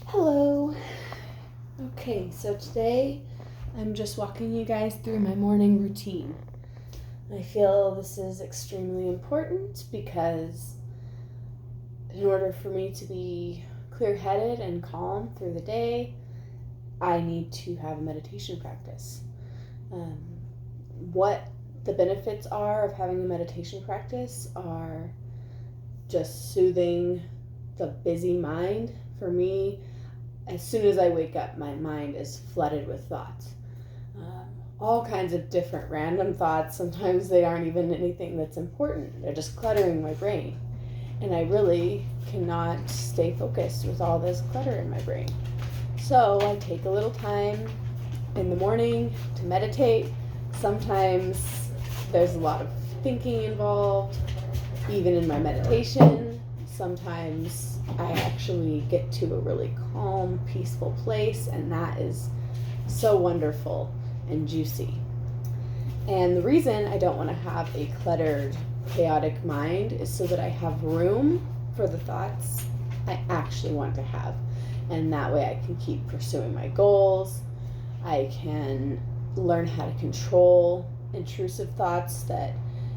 Hello. Okay, so today I'm just walking you guys through my morning routine. I feel this is extremely important because in order for me to be clear-headed and calm through the day, I need to have a meditation practice. What the benefits are of having a meditation practice are just soothing the busy mind. For me, as soon as I wake up, my mind is flooded with thoughts. All kinds of different random thoughts. Sometimes they aren't even anything that's important. They're just cluttering my brain. And I really cannot stay focused with all this clutter in my brain. So I take a little time in the morning to meditate. Sometimes there's a lot of thinking involved, even in my meditation. Sometimes I actually get to a really calm, peaceful place, and that is so wonderful and juicy. And the reason I don't want to have a cluttered, chaotic mind is so that I have room for the thoughts I actually want to have. And that way I can keep pursuing my goals. I can learn how to control intrusive thoughts that,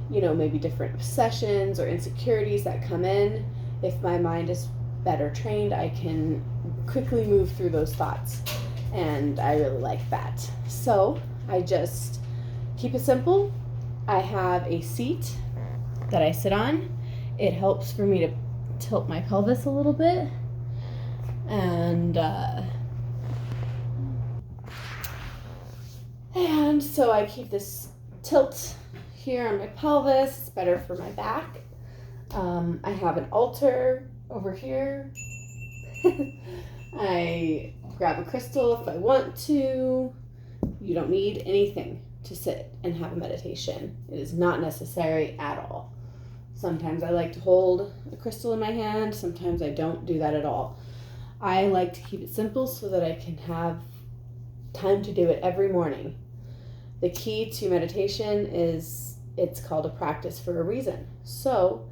maybe different obsessions or insecurities that come in. If my mind is better trained, I can quickly move through those thoughts. And I really like that. So I just keep it simple. I have a seat that I sit on. It helps for me to tilt my pelvis a little bit. And so I keep this tilt here on my pelvis. It's better for my back. I have an altar over here. I grab a crystal if I want to. You don't need anything to sit and have a meditation. It is not necessary at all. Sometimes I like to hold a crystal in my hand. Sometimes I don't do that at all. I like to keep it simple so that I can have time to do it every morning. The key to meditation is it's called a practice for a reason. So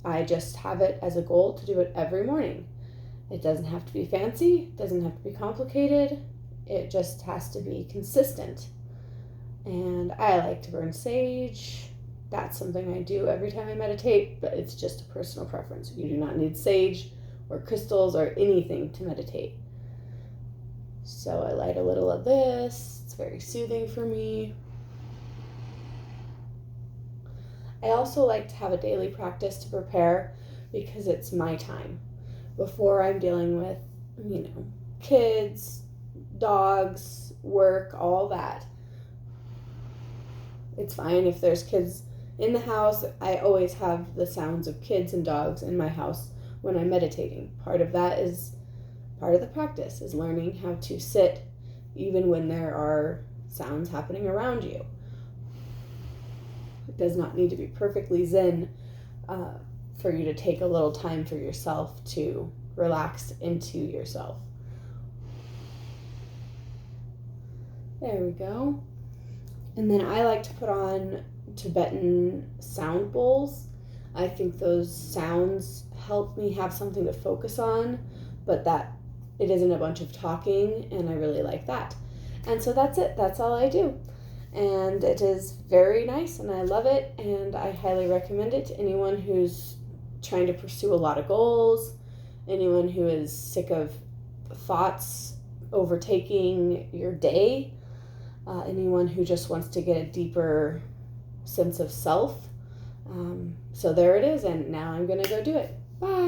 I just have it as a goal to do it every morning. It doesn't have to be fancy, it doesn't have to be complicated, it just has to be consistent. And I like to burn sage. That's something I do every time I meditate, but it's just a personal preference. You do not need sage or crystals or anything to meditate. So I light a little of this. It's very soothing for me. I also like to have a daily practice to prepare because it's my time. Before I'm dealing with, kids, dogs, work, all that. It's fine if there's kids in the house. I always have the sounds of kids and dogs in my house when I'm meditating. Part of the practice is learning how to sit even when there are sounds happening around you. It does not need to be perfectly zen for you to take a little time for yourself to relax into yourself. There we go. And then I like to put on Tibetan sound bowls. I think those sounds help me have something to focus on, but that it isn't a bunch of talking, and I really like that. And so that's it. That's all I do. And it is very nice, and I love it, and I highly recommend it to anyone who's trying to pursue a lot of goals, anyone who is sick of thoughts overtaking your day, anyone who just wants to get a deeper sense of self. So there it is, and now I'm going to go do it. Bye!